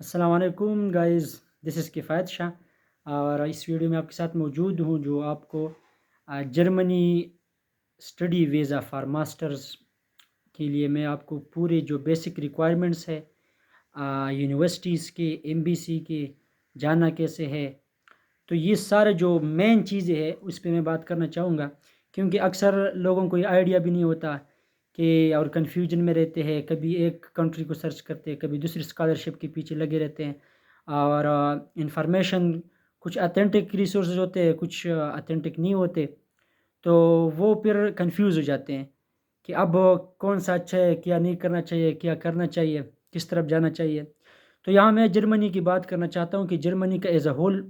السلام علیکم گائز، دس از کفایت شاہ، اور اس ویڈیو میں آپ کے ساتھ موجود ہوں جو آپ کو Germany study visa for masters کے لیے میں آپ کو پورے جو بیسک ریکوائرمنٹس ہے یونیورسٹیز کے ایم بی سی کے جانا کیسے ہے، تو یہ سارے جو مین چیزیں ہیں اس پہ میں بات کرنا چاہوں گا، کیونکہ اکثر لوگوں کو یہ آئیڈیا بھی نہیں ہوتا کہ اور کنفیوژن میں رہتے ہیں، کبھی ایک کنٹری کو سرچ کرتے ہیں، کبھی دوسری اسکالرشپ کے پیچھے لگے رہتے ہیں، اور انفارمیشن کچھ اتھینٹک ریسورسز ہوتے ہیں، کچھ اتھینٹک نہیں ہوتے، تو وہ پھر کنفیوز ہو جاتے ہیں کہ اب کون سا اچھا ہے، کیا نہیں کرنا چاہیے، کیا کرنا چاہیے، کس طرف جانا چاہیے۔ تو یہاں میں جرمنی کی بات کرنا چاہتا ہوں کہ جرمنی کا ایز اے ہول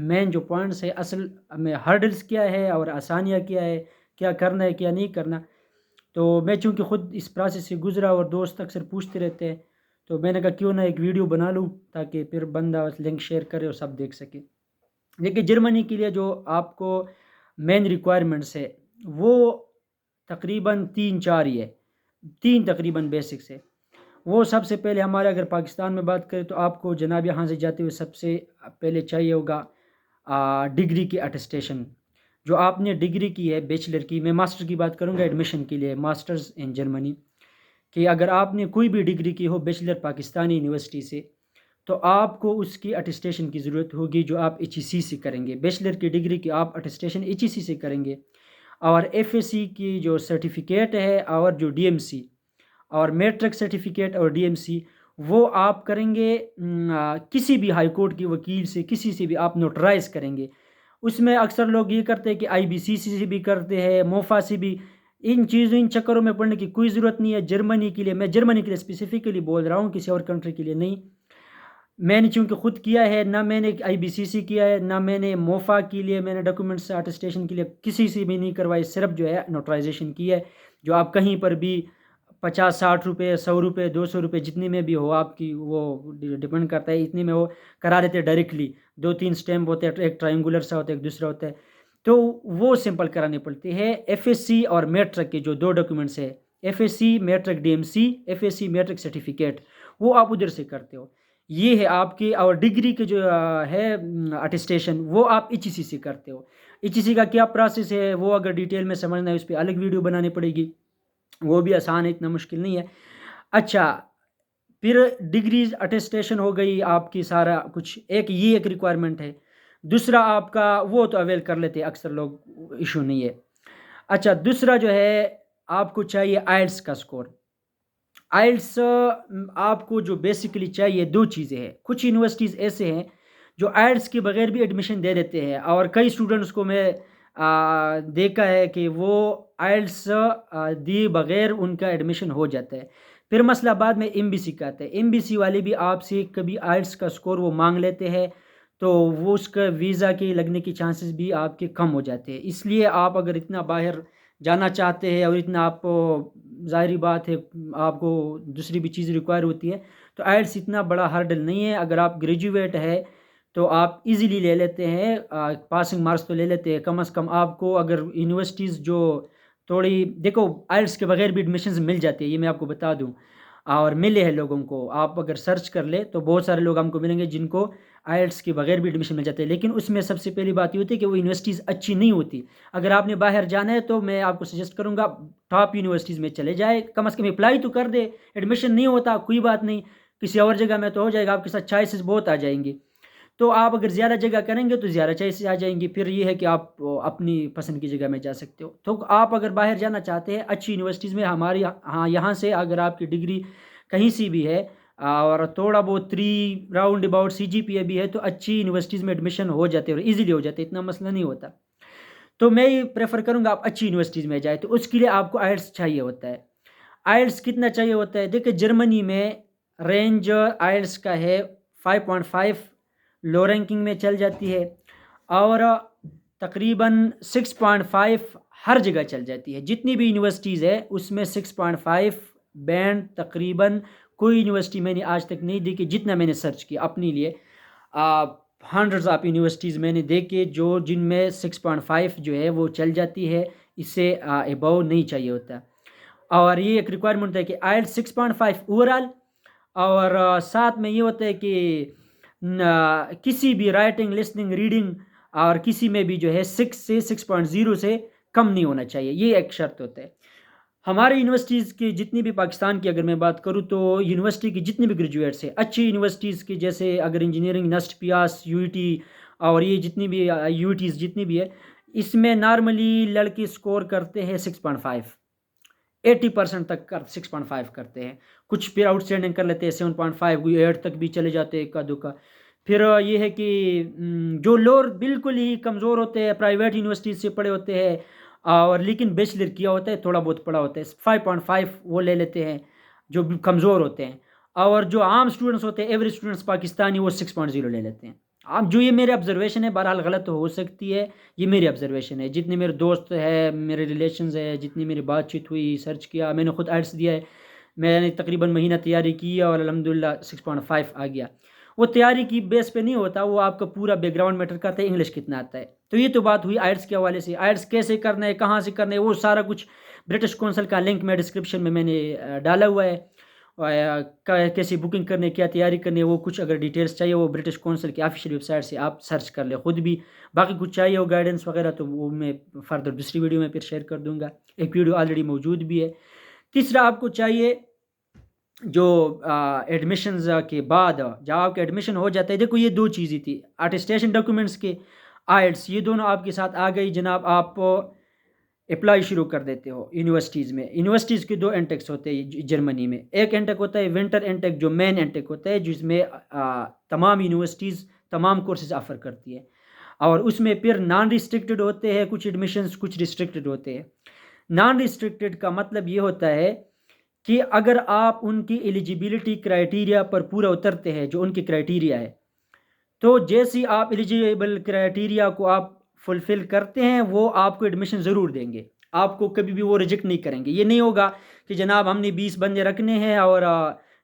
مین جو پوائنٹس ہے، اصل میں ہرڈلس کیا ہے اور آسانیاں کیا ہے، کیا کرنا ہے کیا نہیں کرنا۔ تو میں چونکہ خود اس پروسیس سے گزرا اور دوست اکثر پوچھتے رہتے ہیں، تو میں نے کہا کیوں نہ ایک ویڈیو بنا لوں تاکہ پھر بندہ لنک شیئر کرے اور سب دیکھ سکے۔ دیکھیے جرمنی کے لیے جو آپ کو مین ریکوائرمنٹس ہے وہ تقریباً تین تقریباً بیسکس ہے۔ وہ سب سے پہلے ہمارے اگر پاکستان میں بات کریں تو آپ کو جناب یہاں سے جاتے ہوئے سب سے پہلے چاہیے ہوگا ڈگری کی اٹیسٹیشن۔ جو آپ نے ڈگری کی ہے بیچلر کی، میں ماسٹر کی بات کروں گا ایڈمیشن کے لیے، ماسٹرز ان جرمنی، کہ اگر آپ نے کوئی بھی ڈگری کی ہو بیچلر پاکستانی یونیورسٹی سے، تو آپ کو اس کی اٹیسٹیشن کی ضرورت ہوگی جو آپ ایچ ای سی سے کریں گے۔ بیچلر کی ڈگری کی آپ اٹیسٹیشن ایچ ای سی سے کریں گے، اور ایف اے سی کی جو سرٹیفکیٹ ہے اور جو ڈی ایم سی اور میٹرک سرٹیفکیٹ اور ڈی ایم سی، وہ آپ کریں گے کسی بھی ہائی کورٹ کی وکیل سے، کسی سے بھی آپ نوٹرائز کریں گے۔ اس میں اکثر لوگ یہ کرتے ہیں کہ آئی بی سی سی سے بھی کرتے ہیں، موفا سے بھی۔ ان چکروں میں پڑھنے کی کوئی ضرورت نہیں ہے۔ جرمنی کے لیے، میں جرمنی کے لیے اسپیسیفکلی بول رہا ہوں، کسی اور کنٹری کے لیے نہیں۔ میں نے چونکہ خود کیا ہے، نہ میں نے آئی بی سی سی کیا ہے، نہ میں نے موفا کے لیے میں نے ڈاکومنٹس اٹیسٹیشن کے لیے کسی سے بھی نہیں کروائی، صرف جو ہے نوٹرائزیشن کی ہے، جو آپ کہیں پر بھی 50-60 روپے، 100 روپے، 200 روپے، جتنے میں بھی ہو آپ کی، وہ ڈپینڈ کرتا ہے، اتنے میں وہ کرا دیتے ڈائریکٹلی۔ 2-3 اسٹیمپ ہوتے ہیں، ایک ٹرائنگولر سا ہوتا ہے، ایک دوسرا ہوتا ہے، تو وہ سمپل کرانے پڑتے ہیں۔ ایف ایس سی اور میٹرک کے جو دو ڈاکومنٹس ہیں، F S C matric D M C, F S C matric certificate, وہ آپ ادھر سے کرتے ہو۔ یہ ہے آپ کی، اور ڈگری کے جو ہے اٹیسٹیشن، وہ آپ ایچ ای سی سے کرتے ہو۔ ایچ ای سی کا کیا پروسیس ہے وہ اگر ڈیٹیل میں سمجھنا ہے اس پہ الگ ویڈیو بنانی پڑے گی، وہ بھی آسان ہے، اتنا مشکل نہیں ہے۔ اچھا، پھر ڈگریز اٹیسٹیشن ہو گئی آپ کی، سارا کچھ ایک ریکوائرمنٹ ہے۔ دوسرا آپ کا وہ تو اویل کر لیتے اکثر لوگ، ایشو نہیں ہے۔ اچھا، دوسرا جو ہے آپ کو چاہیے آئلٹس کا سکور۔ آئلٹس آپ کو جو بیسیکلی چاہیے، دو چیزیں ہیں۔ کچھ یونیورسٹیز ایسے ہیں جو آئلٹس کے بغیر بھی ایڈمیشن دے دیتے ہیں، اور کئی اسٹوڈنٹس کو میں دیکھا ہے کہ وہ آئلٹس دیے بغیر ان کا ایڈمیشن ہو جاتا ہے۔ پھر مسئلہ بعد میں ایم بی سی کا آتا ہے۔ ایم بی سی والے بھی آپ سے کبھی آئلٹس کا سکور وہ مانگ لیتے ہیں، تو وہ اس کا ویزا کے لگنے کی چانسز بھی آپ کے کم ہو جاتے ہیں۔ اس لیے آپ اگر اتنا باہر جانا چاہتے ہیں اور اتنا آپ کو، ظاہری بات ہے آپ کو دوسری بھی چیز ریکوائر ہوتی ہے، تو آئلٹس اتنا بڑا ہرڈل نہیں ہے۔ اگر آپ گریجویٹ ہے تو آپ ایزیلی لے لیتے ہیں، پاسنگ مارکس تو لے لیتے ہیں۔ کم از کم آپ کو اگر یونیورسٹیز جو تھوڑی، دیکھو آئلٹس کے بغیر بھی ایڈمیشنز مل جاتی ہے، یہ میں آپ کو بتا دوں، اور ملے ہیں لوگوں کو۔ آپ اگر سرچ کر لیں تو بہت سارے لوگ ہم کو ملیں گے جن کو آئلٹس کے بغیر بھی ایڈمیشن مل جاتے ہیں، لیکن اس میں سب سے پہلی بات یہ ہوتی ہے کہ وہ یونیورسٹیز اچھی نہیں ہوتی۔ اگر آپ نے باہر جانا ہے تو میں آپ کو سجیسٹ کروں گا ٹاپ یونیورسٹیز میں چلے جائے، کم از کم اپلائی تو کر دے۔ ایڈمیشن نہیں ہوتا کوئی بات نہیں، کسی اور جگہ میں تو ہو جائے گا، آپ کے ساتھ چوائسیز بہت آ جائیں گی۔ تو آپ اگر زیادہ جگہ کریں گے تو زیادہ چوائسیز آ جائیں گی، پھر یہ ہے کہ آپ اپنی پسند کی جگہ میں جا سکتے ہو۔ تو آپ اگر باہر جانا چاہتے ہیں اچھی یونیورسٹیز میں، ہماری یہاں سے اگر آپ کی ڈگری کہیں سی بھی ہے اور تھوڑا بہت 3 راؤنڈ اباؤٹ سی جی پی اے بھی ہے، تو اچھی یونیورسٹیز میں ایڈمیشن ہو جاتے ہیں اور ایزیلی ہو جاتے ہیں، اتنا مسئلہ نہیں ہوتا۔ تو میں یہ پریفر کروں گا آپ اچھی یونیورسٹیز میں جائیں، تو اس کے لیے آپ کو آئلٹس چاہیے ہوتا ہے۔ آئلٹس کتنا چاہیے ہوتا ہے؟ دیکھیں جرمنی میں رینج آئلٹس کا ہے 5.5، لو رینکنگ میں چل جاتی ہے، اور تقریباً 6.5 ہر جگہ چل جاتی ہے۔ جتنی بھی یونیورسٹیز ہے اس میں 6.5 بینڈ تقریباً کوئی یونیورسٹی میں نے آج تک نہیں دیکھی، جتنا میں نے سرچ کیا اپنے لیے، ہنڈریڈز آف یونیورسٹیز میں نے دیکھے جن میں 6.5 جو ہے وہ چل جاتی ہے، اس سے ابو نہیں چاہیے ہوتا۔ اور یہ ایک ریکوائرمنٹ ہے کہ آئلٹس 6.5 اوور آل، اور ساتھ میں یہ ہوتا ہے کہ کسی بھی رائٹنگ لسننگ ریڈنگ اور کسی میں بھی جو ہے 6 سے 6.0 سے کم نہیں ہونا چاہیے، یہ ایک شرط ہوتا ہے۔ ہمارے یونیورسٹیز کی جتنی بھی پاکستان کی اگر میں بات کروں تو یونیورسٹی کی جتنی بھی گریجویٹس ہیں اچھی یونیورسٹیز کی، جیسے اگر انجینئرنگ نسٹ پیاس یو ٹی اور یہ جتنی بھی یو ٹیز جتنی بھی ہے، اس میں نارملی لڑکے سکور کرتے ہیں 6.5، 80% تک 6.5 کرتے ہیں، کچھ پھر آؤٹ اسٹینڈنگ کر لیتے ہیں 7.5 8 تک بھی چلے جاتے ہیں ایک دو کا۔ پھر یہ ہے کہ جو لوگ بالکل ہی کمزور ہوتے ہیں، پرائیویٹ یونیورسٹیز سے پڑھے ہوتے ہیں اور لیکن بیچلر کیا ہوتا ہے، تھوڑا بہت پڑھا ہوتا ہے، 5.5 وہ لے لیتے ہیں جو کمزور ہوتے ہیں، اور جو عام اسٹوڈنٹس ہوتے ہیں ایوریج اسٹوڈنٹس پاکستانی وہ 6.0 لے لیتے ہیں۔ اب جو یہ میرے آبزرویشن ہے، بہرحال غلط ہو سکتی ہے، یہ میری آبزرویشن ہے، جتنے میرے دوست ہیں، میرے ریلیشنز ہیں، جتنی میری بات چیت ہوئی، سرچ کیا، میں نے خود آئٹس دیا ہے، میں نے تقریباً مہینہ تیاری کی اور الحمدللہ 6.5 آ گیا۔ وہ تیاری کی بیس پہ نہیں ہوتا، وہ آپ کا پورا بیک گراؤنڈ میٹر کرتا ہے، انگلش کتنا آتا ہے۔ تو یہ تو بات ہوئی آئٹس کے حوالے سے، آئٹس کیسے کرنا ہے، کہاں سے کرنا ہے، وہ سارا کچھ برٹش کونسل کا لنک میں ڈسکرپشن میں نے ڈالا ہوا ہے، کیسے بکنگ کرنے، کیا تیاری کرنی ہے، وہ کچھ اگر ڈیٹیلز چاہیے وہ برٹش کونسل کی آفیشیل ویب سائٹ سے آپ سرچ کر لیں خود بھی، باقی کچھ چاہیے ہو گائیڈنس وغیرہ تو وہ میں فردر دوسری ویڈیو میں پھر شیئر کر دوں گا، ایک ویڈیو آلریڈی موجود بھی ہے۔ تیسرا آپ کو چاہیے جو ایڈمیشنز کے بعد جب آپ کا ایڈمیشن ہو جاتا ہے، دیکھو یہ دو چیزیں تھی، اٹیسٹیشن ڈاکیومنٹس کے آئٹس، یہ دونوں آپ کے ساتھ آ گئی جناب، آپ اپلائی شروع کر دیتے ہو یونیورسٹیز میں۔ یونیورسٹیز کے دو انٹیکس ہوتے ہیں جرمنی میں، ایک انٹیک ہوتا ہے ونٹر انٹیک جو مین انٹیک ہوتا ہے، جس میں تمام یونیورسٹیز تمام کورسز آفر کرتی ہے، اور اس میں پھر نان ریسٹرکٹڈ ہوتے ہیں کچھ ایڈمیشنز، کچھ ریسٹرکٹڈ ہوتے ہیں۔ نان ریسٹرکٹڈ کا مطلب یہ ہوتا ہے کہ اگر آپ ان کی ایلیجیبلٹی کرائیٹیریا پر پورا اترتے ہیں، جو ان کی کرائیٹیریا ہے، تو جیسی آپ ایلیجیبل کرائیٹیریا کو آپ فلفل کرتے ہیں وہ آپ کو ایڈمیشن ضرور دیں گے، آپ کو کبھی بھی وہ ریجیکٹ نہیں کریں گے۔ یہ نہیں ہوگا کہ جناب ہم نے 20 بندے رکھنے ہیں اور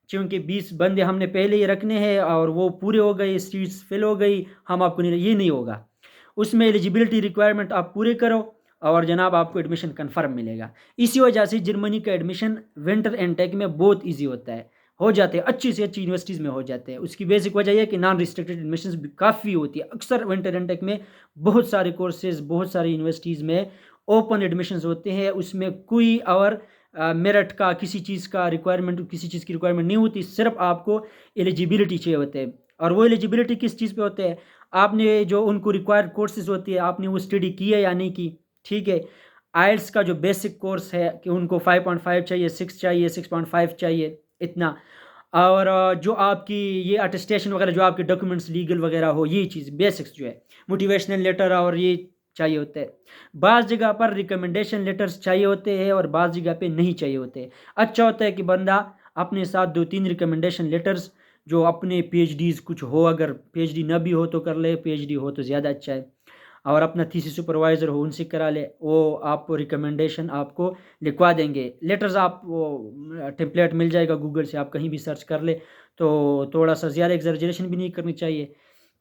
چونکہ 20 بندے ہم نے پہلے ہی رکھنے ہیں اور وہ پورے ہو گئے، سیٹس فل ہو گئی، ہم آپ کو نہیں، یہ نہیں ہوگا۔ اس میں ایلیجیبلٹی ریکوائرمنٹ آپ پورے کرو اور جناب آپ کو ایڈمیشن کنفرم ملے گا۔ اسی وجہ سے جرمنی کا ایڈمیشن ونٹر انٹیک میں بہت ایزی ہوتا ہے، ہو جاتے ہیں اچھی سے اچھی یونیورسٹیز میں ہو جاتے ہیں۔ اس کی بیسک وجہ یہ ہے کہ نان ریسٹرکٹڈ ایڈمیشنز بھی کافی ہوتی ہے، اکثر ونٹر انٹیک میں بہت سارے کورسز بہت ساری یونیورسٹیز میں اوپن ایڈمیشنز ہوتے ہیں، اس میں کوئی اور میرٹ کا کسی چیز کا ریکوائرمنٹ، کسی چیز کی ریکوائرمنٹ نہیں ہوتی، صرف آپ کو ایلیجیبلٹی چاہیے ہوتے ہیں، اور وہ ایلیجیبلٹی کس چیز پہ ہوتے ہیں، آپ نے جو ان کو ریکوائرڈ کورسز ہوتی ہے آپ نے وہ اسٹڈی کی ہے یا نہیں کی، ٹھیک ہے۔ آئلٹس کا جو بیسک کورس ہے کہ ان کو 5.5 چاہیے، 6 چاہیے، 6.5 چاہیے، اتنا، اور جو آپ کی یہ اٹیسٹیشن وغیرہ جو آپ کے ڈاکیومنٹس لیگل وغیرہ ہو، یہ چیز بیسکس جو ہے، موٹیویشنل لیٹر اور یہ چاہیے ہوتے ہیں۔ بعض جگہ پر ریکمنڈیشن لیٹرز چاہیے ہوتے ہیں اور بعض جگہ پہ نہیں چاہیے ہوتے۔ اچھا ہوتا ہے کہ بندہ اپنے ساتھ 2-3 ریکمنڈیشن لیٹرز جو اپنے پی ایچ ڈیز کچھ ہو، اگر پی ایچ ڈی نہ بھی ہو تو کر لے، پی ایچ ڈی ہو تو زیادہ اچھا ہے، اور اپنا تھیسس سپروائزر ہو ان سے کرا لے، وہ آپ کو ریکمنڈیشن آپ کو لکھوا دیں گے۔ لیٹرز آپ وہ ٹیمپلیٹ مل جائے گا گوگل سے، آپ کہیں بھی سرچ کر لے، تو تھوڑا سا زیادہ ایگزیجریشن بھی نہیں کرنی چاہیے،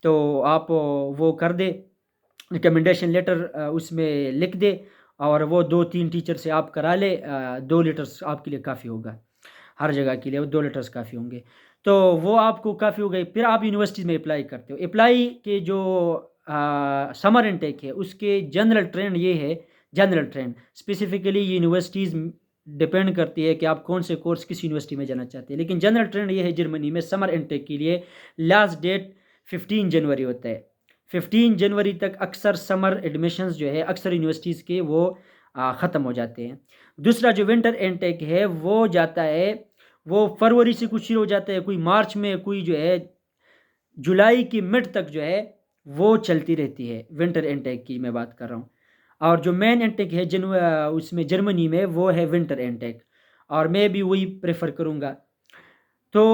تو آپ وہ کر دے، ریکمنڈیشن لیٹر اس میں لکھ دے، اور وہ 2-3 ٹیچر سے آپ کرا لے، 2 لیٹرز آپ کے لیے کافی ہوگا، ہر جگہ کے لیے وہ 2 لیٹرز کافی ہوں گے، تو وہ آپ کو کافی ہو گئی۔ پھر آپ یونیورسٹیز میں اپلائی کرتے ہو، اپلائی کے جو سمر انٹیک ہے اس کے جنرل ٹرینڈ یہ ہے، general trend specifically universities depend کرتی ہے کہ آپ کون سے کورس کس یونیورسٹی میں جانا چاہتے ہیں، لیکن جنرل ٹرینڈ یہ ہے جرمنی میں سمر انٹیک کے لیے لاسٹ ڈیٹ 15 جنوری ہوتا ہے، 15 جنوری تک اکثر سمر ایڈمیشنز جو ہے اکثر یونیورسٹیز کے وہ ختم ہو جاتے ہیں۔ دوسرا جو ونٹر انٹیک ہے وہ جاتا ہے، وہ فروری سے کچھ شروع ہو جاتا ہے، کوئی مارچ میں، کوئی جو ہے جولائی کی مڈ تک جو ہے وہ چلتی رہتی ہے، ونٹر انٹیک کی میں بات کر رہا ہوں۔ اور جو مین انٹیک ہے اس میں جرمنی میں وہ ہے ونٹر انٹیک، اور میں بھی وہی پریفر کروں گا۔ تو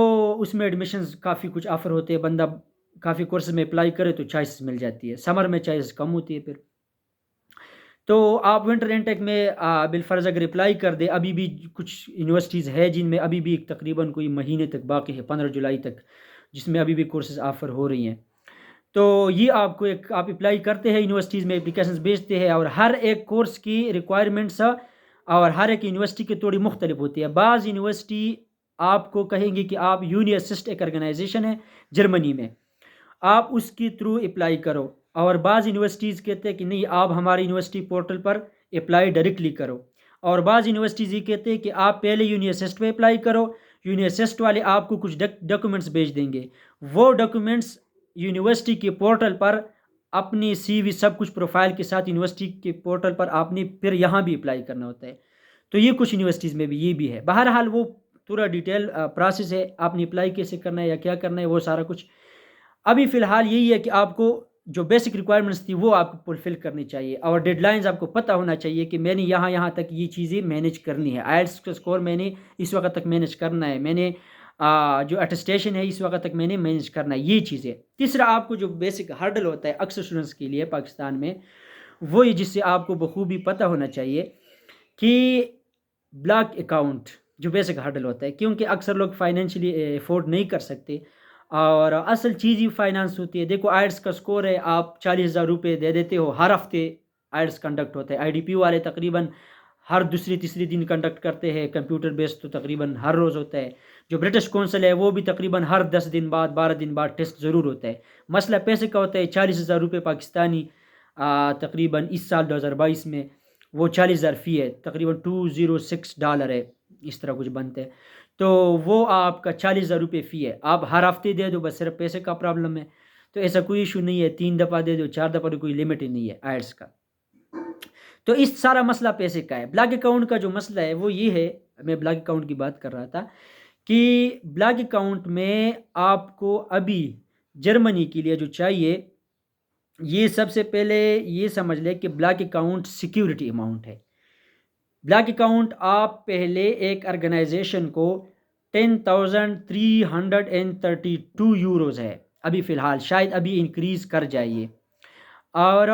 اس میں ایڈمیشنز کافی کچھ آفر ہوتے ہیں، بندہ کافی کورسز میں اپلائی کرے تو چوائس مل جاتی ہے، سمر میں چوائس کم ہوتی ہے پھر۔ تو آپ ونٹر انٹیک میں بالفرض اگر اپلائی کر دے، ابھی بھی کچھ یونیورسٹیز ہے جن میں ابھی بھی تقریباً کوئی مہینے تک باقی ہے، 15 جولائی تک، جس میں ابھی بھی کورسز آفر ہو رہی ہیں، تو یہ آپ کو ایک آپ اپلائی کرتے ہیں یونیورسٹیز میں، اپلیکیشنز بھیجتے ہیں، اور ہر ایک کورس کی ریکوائرمنٹس اور ہر ایک یونیورسٹی کی تھوڑی مختلف ہوتی ہے۔ بعض یونیورسٹی آپ کو کہیں گے کہ آپ یونیسسٹ ایک آرگنائزیشن ہے جرمنی میں، آپ اس کے تھرو اپلائی کرو، اور بعض یونیورسٹیز کہتے ہیں کہ نہیں، آپ ہماری یونیورسٹی پورٹل پر اپلائی ڈائریکٹلی کرو، اور بعض یونیورسٹیز یہ کہتے ہیں کہ آپ پہلے یونیسسٹ پہ اپلائی کرو، یونیسسٹ والے آپ کو کچھ ڈاکومنٹس بھیج دیں گے، وہ ڈاکومنٹس یونیورسٹی کے پورٹل پر اپنی سی وی سب کچھ پروفائل کے ساتھ یونیورسٹی کے پورٹل پر آپ نے پھر یہاں بھی اپلائی کرنا ہوتا ہے۔ تو یہ کچھ یونیورسٹیز میں بھی یہ بھی ہے، بہرحال وہ پورا ڈیٹیل پروسیس ہے، آپ نے اپلائی کیسے کرنا ہے یا کیا کرنا ہے وہ سارا کچھ۔ ابھی فی الحال یہی ہے کہ آپ کو جو بیسک ریکوائرمنٹس تھی وہ آپ کو فلفل کرنی چاہیے، اور ڈیڈ لائنز آپ کو پتہ ہونا چاہیے کہ میں نے یہاں تک یہ چیزیں مینیج کرنی ہے، آئلٹس کا اسکور میں نے اس وقت تک مینیج کرنا ہے، میں نے جو اٹیسٹیشن ہے اس وقت تک میں نے مینیج کرنا ہے، یہ چیزیں۔ تیسرا آپ کو جو بیسک ہرڈل ہوتا ہے اکثر اسٹوڈنٹس کے لیے پاکستان میں، وہ جس سے آپ کو بخوبی پتہ ہونا چاہیے کہ بلانک اکاؤنٹ جو بیسک ہرڈل ہوتا ہے، کیونکہ اکثر لوگ فائنینشلی افورڈ نہیں کر سکتے، اور اصل چیز ہی فائنانس ہوتی ہے۔ دیکھو آئلٹس کا سکور ہے، آپ 40,000 روپے دے دیتے ہو، ہر ہفتے آئلٹس کنڈکٹ ہوتا ہے، آئی ڈی پی والے تقریباً ہر دوسری تیسری دن کنڈکٹ کرتے ہیں، کمپیوٹر بیس تو تقریباً ہر روز ہوتا ہے، جو برٹش کونسل ہے وہ بھی تقریباً ہر 10 دن بعد 12 دن بعد ٹیسٹ ضرور ہوتا ہے۔ مسئلہ پیسے کا ہوتا ہے، 40,000 روپے پاکستانی تقریباً اس سال 2022 میں وہ 40,000 فی ہے، تقریباً $206 ہے، اس طرح کچھ بنتے ہیں، تو وہ آپ کا 40,000 روپے فی ہے، آپ ہر ہفتے دے دو، بس صرف پیسے کا پرابلم ہے، تو ایسا کوئی ایشو نہیں ہے، 3 دفعہ دے دو 4 دفعہ، کوئی لمٹ ہی نہیں ہے آئلٹس کا۔ تو اس سارا مسئلہ پیسے کا ہے۔ بلانک اکاؤنٹ کا جو مسئلہ ہے وہ یہ ہے، میں بلانک اکاؤنٹ کی بات کر رہا تھا کہ بلانک اکاؤنٹ میں آپ کو ابھی جرمنی کے لیے جو چاہیے، یہ سب سے پہلے یہ سمجھ لیں کہ بلانک اکاؤنٹ سیکیورٹی اماؤنٹ ہے۔ بلانک اکاؤنٹ آپ پہلے ایک آرگنائزیشن کو 10,332 یوروز ہے ابھی فی الحال، شاید ابھی انکریز کر جائیے، اور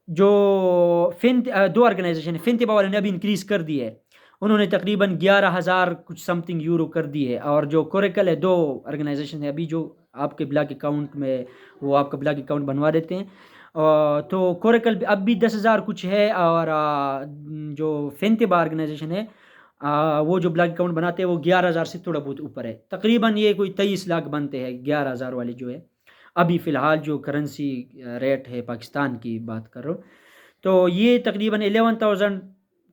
جو دو آرگنائزیشن ہے، فنتبا والے نے ابھی انکریز کر دی ہے، انہوں نے تقریباً 11,000 کچھ سم تھنگ یورو کر دی ہے، اور جو کوریکل ہے، 2 آرگنائزیشن ہے ابھی جو آپ کے بلانک اکاؤنٹ میں وہ آپ کا بلانک اکاؤنٹ بنوا دیتے ہیں، تو کوریکل اب بھی 10,000 کچھ ہے، اور جو فنتبا آرگنائزیشن ہے وہ جو بلانک اکاؤنٹ بناتے ہیں وہ 11,000 سے تھوڑا بہت اوپر ہے، تقریباً یہ کوئی 23 لاکھ بنتے ہیں 11,000 والے جو ہے ابھی فی الحال جو کرنسی ریٹ ہے پاکستان کی بات کر رہا ہوں، تو یہ تقریباً 11,000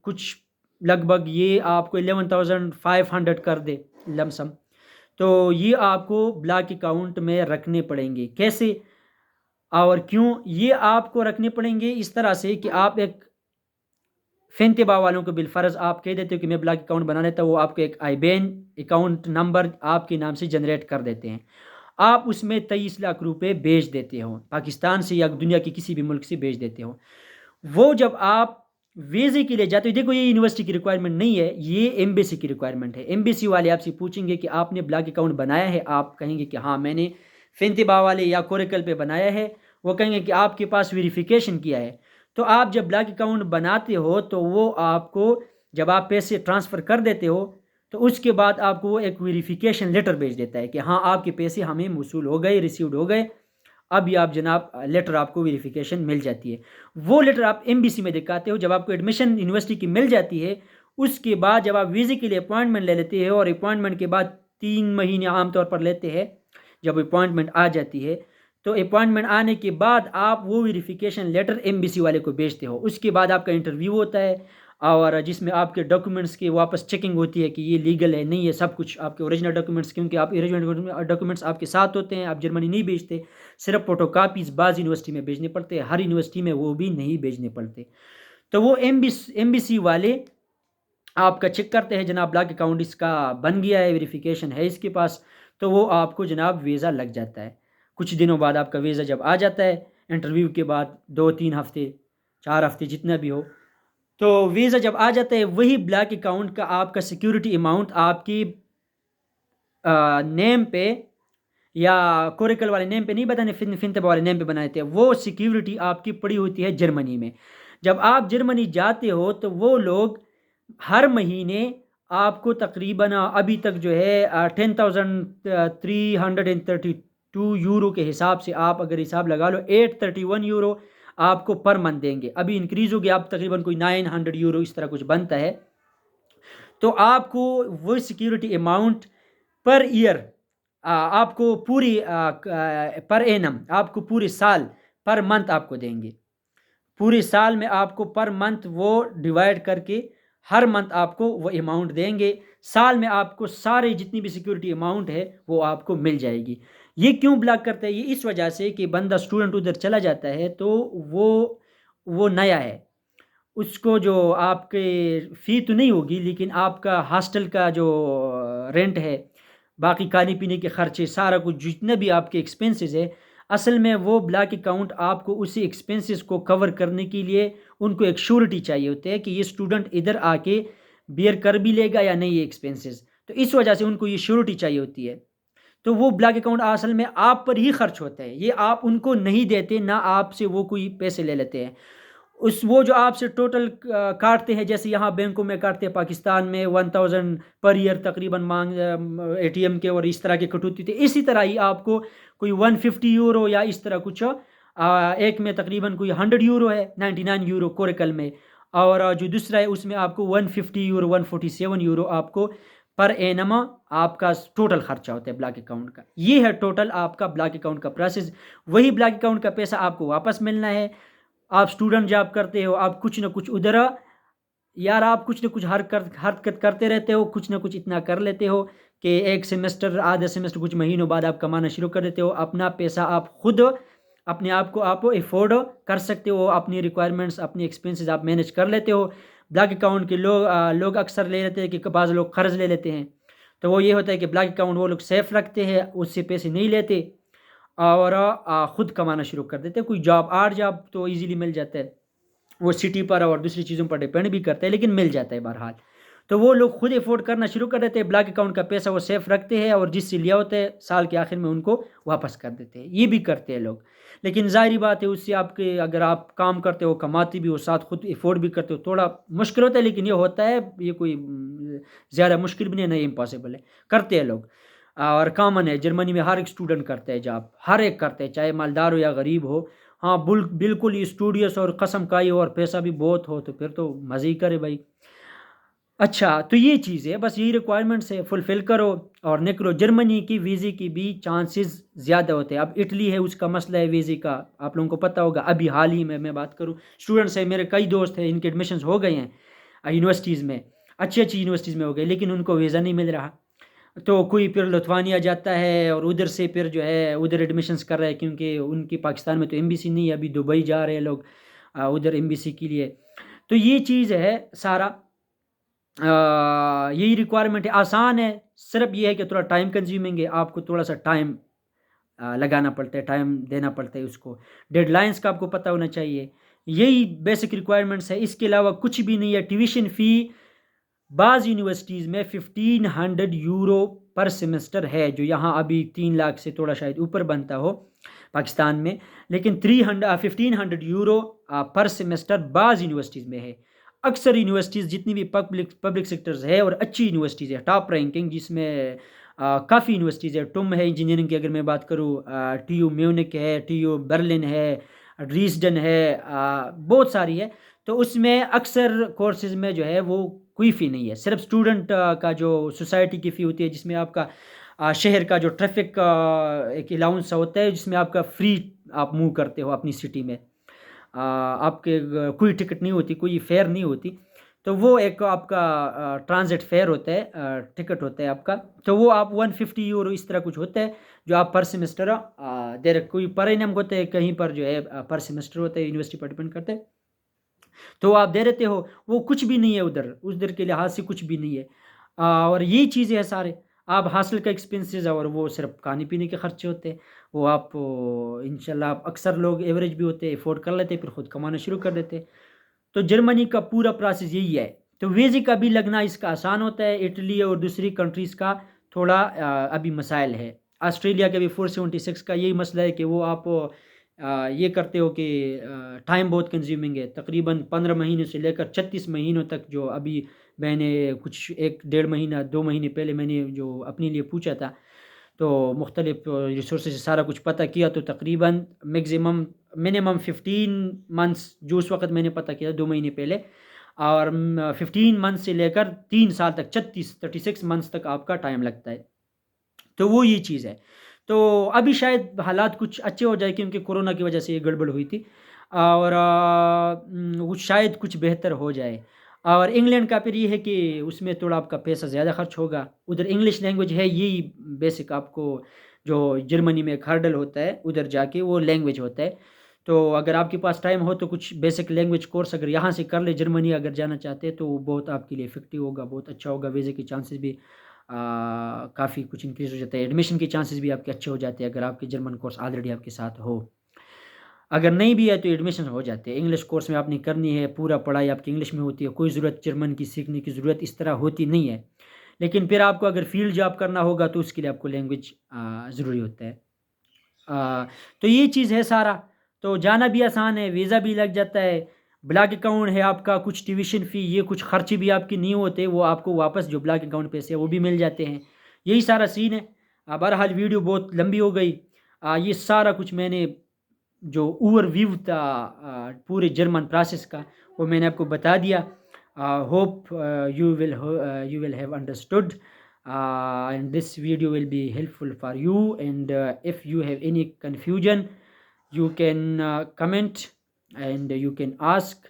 کچھ لگ بھگ، یہ آپ کو 11,500 کر دے لم سم، تو یہ آپ کو بلانک اکاؤنٹ میں رکھنے پڑیں گے۔ کیسے اور کیوں یہ آپ کو رکھنے پڑیں گے؟ اس طرح سے کہ آپ ایک فنتبا والوں کو بالفرض آپ کہہ دیتے ہو کہ میں بلانک اکاؤنٹ بنا لیتا ہوں، وہ آپ کو ایک آئی بین اکاؤنٹ نمبر آپ کے نام سے جنریٹ کر دیتے ہیں، آپ اس میں 23 لاکھ روپے بھیج دیتے ہو پاکستان سے یا دنیا کے کسی بھی ملک سے بھیج دیتے ہو، وہ جب آپ ویزے کے لیے جاتے ہو، دیکھو یہ یونیورسٹی کی ریکوائرمنٹ نہیں ہے، یہ ایمبیسی کی ریکوائرمنٹ ہے، ایمبیسی والے آپ سے پوچھیں گے کہ آپ نے بلانک اکاؤنٹ بنایا ہے، آپ کہیں گے کہ ہاں میں نے فنتبا والے یا کوریکل پہ بنایا ہے، وہ کہیں گے کہ آپ کے پاس ویریفیکیشن کیا ہے، تو آپ جب بلانک اکاؤنٹ بناتے ہو تو وہ آپ کو جب آپ پیسے ٹرانسفر کر دیتے ہو تو اس کے بعد آپ کو وہ ایک ویریفیکیشن لیٹر بھیج دیتا ہے کہ ہاں آپ کے پیسے ہمیں موصول ہو گئے، ریسیوڈ ہو گئے، اب یہ آپ جناب لیٹر آپ کو ویریفیکیشن مل جاتی ہے، وہ لیٹر آپ ایم بی سی میں دکھاتے ہو، جب آپ کو ایڈمیشن یونیورسٹی کی مل جاتی ہے، اس کے بعد جب آپ ویزے کے لیے اپوائنٹمنٹ لے لیتے ہیں، اور اپوائنٹمنٹ کے بعد 3 مہینے عام طور پر لیتے ہیں، جب اپوائنٹمنٹ آ جاتی ہے تو اپوائنٹمنٹ آنے کے بعد آپ وہ verification letter M B C والے کو بھیجتے ہو، اس کے بعد آپ کا انٹرویو ہوتا ہے، اور جس میں آپ کے ڈاکومنٹس کی واپس چیکنگ ہوتی ہے کہ یہ لیگل ہے نہیں ہے، سب کچھ آپ کے اوریجنل ڈاکومنٹس، کیونکہ آپ اوریجنل ڈاکومنٹس آپ کے ساتھ ہوتے ہیں، آپ جرمنی نہیں بھیجتے، صرف فوٹو کاپیز بعض یونیورسٹی میں بھیجنے پڑتے ہیں، ہر یونیورسٹی میں وہ بھی نہیں بھیجنے پڑتے، تو وہ ایم بی سی والے آپ کا چیک کرتے ہیں، جناب بلانک اکاؤنٹ اس کا بن گیا ہے، ویریفیکیشن ہے اس کے پاس، تو وہ آپ کو جناب ویزا لگ جاتا ہے، کچھ دنوں بعد آپ کا ویزا جب آ جاتا ہے، انٹرویو کے بعد 2-3 ہفتے 4 ہفتے جتنا بھی ہو، تو ویزا جب آ جاتا ہے، وہی بلانک اکاؤنٹ کا آپ کا سیکیورٹی اماؤنٹ آپ کی نیم پہ یا کوریکل والے نیم پہ نہیں بتانے، فنتبا والے نیم پہ بنائے تھے، وہ سیکیورٹی آپ کی پڑی ہوتی ہے جرمنی میں، جب آپ جرمنی جاتے ہو تو وہ لوگ ہر مہینے آپ کو تقریباً ابھی تک جو ہے 10,332 یورو کے حساب سے، آپ اگر حساب لگا لو 831 یورو آپ کو پر منتھ دیں گے، ابھی انکریز ہو گیا، آپ تقریباً کوئی 900 یورو اس طرح کچھ بنتا ہے، تو آپ کو وہ سیکیورٹی اماؤنٹ پر ایئر آپ کو پوری پر اینم آپ کو پورے سال پر منتھ آپ کو دیں گے. پورے سال میں آپ کو پر منتھ وہ ڈیوائڈ کر کے ہر منتھ آپ کو وہ اماؤنٹ دیں گے. سال میں آپ کو سارے جتنی بھی سیکیورٹی اماؤنٹ ہے وہ آپ کو مل جائے گی. یہ کیوں بلاک کرتا ہے؟ یہ اس وجہ سے کہ بندہ اسٹوڈنٹ ادھر چلا جاتا ہے تو وہ نیا ہے, اس کو جو آپ کے فی تو نہیں ہوگی لیکن آپ کا ہاسٹل کا جو رینٹ ہے, باقی کھانے پینے کے خرچے, سارا کچھ جتنے بھی آپ کے ایکسپنسز ہے, اصل میں وہ بلاک اکاؤنٹ آپ کو اسی ایکسپنسز کو کور کرنے کے لیے ان کو ایک شورٹی چاہیے ہوتے ہے کہ یہ اسٹوڈنٹ ادھر آ کے بیئر کر بھی لے گا یا نہیں یہ ایکسپنسز, تو اس وجہ سے ان کو یہ شورٹی چاہیے ہوتی ہے. تو وہ بلاک اکاؤنٹ اصل میں آپ پر ہی خرچ ہوتا ہے, یہ آپ ان کو نہیں دیتے, نہ آپ سے وہ کوئی پیسے لے لیتے ہیں. وہ جو آپ سے ٹوٹل کاٹتے ہیں, جیسے یہاں بینکوں میں کاٹتے ہیں, پاکستان میں 1000 پر ایئر تقریباً مانگ اے ٹی ایم کے اور اس طرح کے کٹوتی تھے, اسی طرح ہی آپ کو کوئی 150 یورو یا اس طرح کچھ ایک میں تقریباً کوئی 100 یورو ہے, 99 یورو کوریکل میں, اور جو دوسرا ہے اس میں آپ کو 150 یورو 147 یورو آپ کو پر اینم آپ کا ٹوٹل خرچہ ہوتا ہے بلاک اکاؤنٹ کا. یہ ہے ٹوٹل آپ کا بلاک اکاؤنٹ کا پروسیس. وہی بلاک اکاؤنٹ کا پیسہ آپ کو واپس ملنا ہے. آپ اسٹوڈنٹ جاب کرتے ہو, آپ کچھ نہ کچھ ادھر یار آپ کچھ نہ کچھ حرکت کرتے رہتے ہو, کچھ نہ کچھ اتنا کر لیتے ہو کہ ایک سیمسٹر آدھا سیمسٹر کچھ مہینوں بعد آپ کمانا شروع کر دیتے ہو. اپنا پیسہ آپ خود اپنے آپ کو آپ افورڈ کر سکتے ہو, اپنی ریکوائرمنٹس اپنی ایکسپنسز آپ مینیج کر لیتے ہو. بلاک اکاؤنٹ کے لوگ اکثر لے لیتے ہیں کہ بعض لوگ قرض لے لیتے ہیں, تو وہ یہ ہوتا ہے کہ بلاک اکاؤنٹ وہ لوگ سیف رکھتے ہیں, اس سے پیسے نہیں لیتے اور خود کمانا شروع کر دیتے ہیں. کوئی جاب تو ایزیلی مل جاتا ہے, وہ سٹی پر اور دوسری چیزوں پر ڈیپینڈ بھی کرتا ہے لیکن مل جاتا ہے بہرحال. تو وہ لوگ خود افورڈ کرنا شروع کر دیتے ہیں, بلاک اکاؤنٹ کا پیسہ وہ سیف رکھتے ہیں اور جس سے لیا ہوتا ہے سال کے آخر میں ان کو واپس کر دیتے ہیں. یہ بھی کرتے ہیں لوگ, لیکن ظاہری بات ہے اس سے آپ کے اگر آپ کام کرتے ہو, کماتے بھی ہو, ساتھ خود افورڈ بھی کرتے ہو, تھوڑا مشکل ہوتا ہے, لیکن یہ ہوتا ہے, یہ کوئی زیادہ مشکل بھی نہیں, امپاسبل ہے, کرتے ہیں لوگ اور کامن ہے. جرمنی میں ہر ایک اسٹوڈنٹ کرتا ہے جاب, ہر ایک کرتا ہے, چاہے مالدار ہو یا غریب ہو. ہاں بالکل یہ اسٹوڈیوس اور قسم کائی ہو اور پیسہ بھی بہت ہو تو پھر تو مزے ہی کرے بھائی. اچھا, تو یہ چیز ہے, بس یہی ریکوائرمنٹس ہے, فلفل کرو اور نکلو. جرمنی کی ویزے کی بھی چانسز زیادہ ہوتے ہیں. اب اٹلی ہے, اس کا مسئلہ ہے ویزے کا, آپ لوگوں کو پتہ ہوگا. ابھی حال ہی میں بات کروں, اسٹوڈنٹس ہیں میرے, کئی دوست ہیں, ان کے ایڈمیشنز ہو گئے ہیں یونیورسٹیز میں, اچھی یونیورسٹیز میں ہو گئے, لیکن ان کو ویزا نہیں مل رہا. تو کوئی پھر لتھوانیا جاتا ہے اور ادھر سے پھر جو ہے ادھر ایڈمیشنز کر رہا ہے, کیونکہ ان کی پاکستان میں تو ایمبیسی نہیں ہے. ابھی دبئی جا رہے ہیں لوگ ادھر ایمبیسی کے لیے. تو یہ چیز ہے سارا, یہی ریکوائرمنٹ ہے. آسان ہے, صرف یہ ہے کہ تھوڑا ٹائم کنزیومنگ ہے, آپ کو تھوڑا سا ٹائم لگانا پڑتا ہے, ٹائم دینا پڑتا ہے اس کو. ڈیڈ لائنس کا آپ کو پتہ ہونا چاہیے. یہی بیسک ریکوائرمنٹس ہے, اس کے علاوہ کچھ بھی نہیں ہے. ٹیویشن فی بعض یونیورسٹیز میں 1500 یورو پر سیمسٹر ہے, جو یہاں ابھی 3 لاکھ سے تھوڑا شاید اوپر بنتا ہو پاکستان میں, لیکن 1500 یورو پر سیمسٹر بعض یونیورسٹیز میں ہے. اکثر یونیورسٹیز جتنی بھی پبلک سیکٹرز ہے اور اچھی یونیورسٹیز ہے, ٹاپ رینکنگ, جس میں کافی یونیورسٹیز ہے. ٹم ہے انجینئرنگ کی اگر میں بات کروں, ٹی یو میونک ہے, ٹی یو برلن ہے, ڈریسڈن ہے, بہت ساری ہے. تو اس میں اکثر کورسز میں جو ہے وہ کوئی فی نہیں ہے, صرف اسٹوڈنٹ کا جو سوسائٹی کی فی ہوتی ہے, جس میں آپ کا شہر کا جو ٹریفک ایک الاؤنس ہوتا ہے, جس میں آپ کا فری آپ موو کرتے ہو اپنی سٹی میں, آپ کے کوئی ٹکٹ نہیں ہوتی, کوئی فیئر نہیں ہوتی. تو وہ ایک آپ کا ٹرانزٹ فیئر ہوتا ہے, ٹکٹ ہوتا ہے آپ کا. تو وہ آپ 150 یورو اس طرح کچھ ہوتا ہے جو آپ پر سیمسٹر دے رکھ, کوئی پر اینم ہوتا ہے, کہیں پر جو ہے پر سیمسٹر ہوتا ہے, یونیورسٹی پر ڈپینڈ کرتا ہے, تو آپ دے دیتے ہو. وہ کچھ بھی نہیں ہے ادھر کے لحاظ سے کچھ بھی نہیں ہے. اور یہی چیزیں ہیں سارے. آپ ہاسٹل کا ایکسپنسز اور وہ صرف کھانے پینے کے خرچے ہوتے ہیں, وہ آپ انشاءاللہ اکثر لوگ ایوریج بھی ہوتے ہیں, افورڈ کر لیتے, پھر خود کمانا شروع کر دیتے. تو جرمنی کا پورا پروسیس یہی ہے. تو ویزے کا بھی لگنا اس کا آسان ہوتا ہے. اٹلی اور دوسری کنٹریز کا تھوڑا ابھی مسائل ہے. آسٹریلیا کے بھی 476 کا یہی مسئلہ ہے کہ وہ آپ یہ کرتے ہو کہ ٹائم بہت کنزیومنگ ہے, تقریباً 15 مہینے سے لے کر 36 مہینوں تک. جو ابھی میں نے کچھ 1-1.5 مہینہ 2 مہینے پہلے میں نے جو اپنے لیے پوچھا تھا, تو مختلف ریسورسز سے سارا کچھ پتہ کیا, تو تقریباً منیمم 15 منتھس جو اس وقت میں نے پتہ کیا 2 مہینے پہلے, اور 15 منتھ سے لے کر 3 سال تک 36 منتھس تک آپ کا ٹائم لگتا ہے. تو وہ یہ چیز ہے. تو ابھی شاید حالات کچھ اچھے ہو جائے کیونکہ کورونا کی وجہ سے یہ گڑبڑ ہوئی تھی اور وہ شاید کچھ بہتر ہو جائے. اور انگلینڈ کا پھر یہ ہے کہ اس میں تھوڑا آپ کا پیسہ زیادہ خرچ ہوگا. ادھر انگلش لینگویج ہے, یہی بیسک آپ کو جو جرمنی میں ایک ہرڈل ہوتا ہے ادھر جا کے وہ لینگویج ہوتا ہے. تو اگر آپ کے پاس ٹائم ہو تو کچھ بیسک لینگویج کورس اگر یہاں سے کر لے, جرمنی اگر جانا چاہتے ہیں تو وہ بہت آپ کے لیے افیکٹو ہوگا, بہت اچھا ہوگا. ویزے کے چانسز بھی کافی کچھ انکریز ہو جاتا ہے. ایڈمیشن کے چانسز بھی آپ کے اچھے ہو جاتے ہیں اگر آپ کے جرمن کورس آلریڈی آپ کے ساتھ ہو. اگر نہیں بھی ہے تو ایڈمیشن ہو جاتے ہیں. انگلش کورس میں آپ نے کرنی ہے, پورا پڑھائی آپ کی انگلش میں ہوتی ہے, کوئی ضرورت جرمن کی سیکھنے کی ضرورت اس طرح ہوتی نہیں ہے. لیکن پھر آپ کو اگر فیلڈ جاب کرنا ہوگا تو اس کے لیے آپ کو لینگویج ضروری ہوتا ہے. تو یہ چیز ہے سارا. تو جانا بھی آسان ہے, ویزا بھی لگ جاتا ہے, بلاک اکاؤنٹ ہے آپ کا, کچھ ٹیویشن فی یہ کچھ خرچے بھی آپ کی نہیں ہوتے, وہ آپ کو واپس جو بلاک اکاؤنٹ پیسے وہ بھی مل جاتے ہیں. یہی سارا سین ہے. بہرحال ویڈیو بہت لمبی ہو گئی. یہ سارا کچھ میں نے جو اوور ویو تھا پورے جرمن پروسیس کا وہ میں نے آپ کو بتا دیا. Hope you will have understood and this video will be helpful for you, and if you have any confusion you can comment and you can ask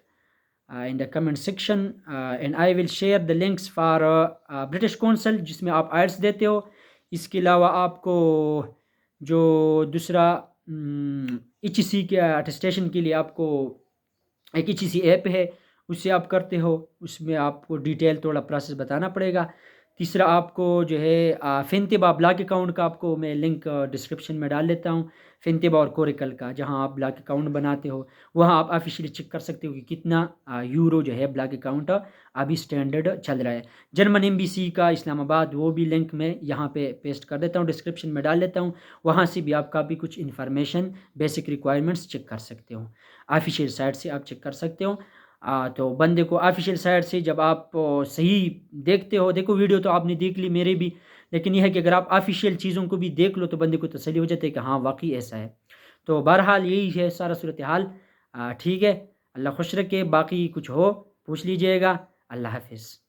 in the comment section, and I will share the links for British Council جس میں آپ آئلٹس دیتے ہو. اس کے علاوہ آپ کو جو دوسرا ایچ سی کے اٹیسٹیشن کے لیے آپ کو ایک ایچ سی ایپ ہے, اس سے آپ کرتے ہو, اس میں آپ کو ڈیٹیل تھوڑا پروسیس بتانا پڑے گا. تیسرا آپ کو جو ہے فنتبا بلاک اکاؤنٹ کا آپ کو میں لنک ڈسکرپشن میں ڈال دیتا ہوں, فنتبا اور کوریکل کا, جہاں آپ بلاک اکاؤنٹ بناتے ہو وہاں آپ آفیشیلی چیک کر سکتے ہو کہ کتنا یورو جو ہے بلاک اکاؤنٹ ابھی اسٹینڈرڈ چل رہا ہے. جرمن ایمبیسی کا اسلام آباد وہ بھی لنک میں یہاں پہ پیسٹ کر دیتا ہوں, ڈسکرپشن میں ڈال دیتا ہوں, وہاں سے بھی آپ کا بھی کچھ انفارمیشن بیسک ریکوائرمنٹس چیک کر سکتے ہو. آفیشیل سائٹ سے آپ چیک کر سکتے ہو. تو بندے کو آفیشیل سائٹ سے جب آپ صحیح دیکھتے ہو, دیکھو ویڈیو تو آپ نے دیکھ لی میرے بھی, لیکن یہ ہے کہ اگر آپ آفیشیل چیزوں کو بھی دیکھ لو تو بندے کو تسلی ہو جاتی ہے کہ ہاں واقعی ایسا ہے. تو بہرحال یہی ہے سارا صورتحال. ٹھیک ہے, اللہ خوش رکھے. باقی کچھ ہو پوچھ لیجئے گا. اللہ حافظ.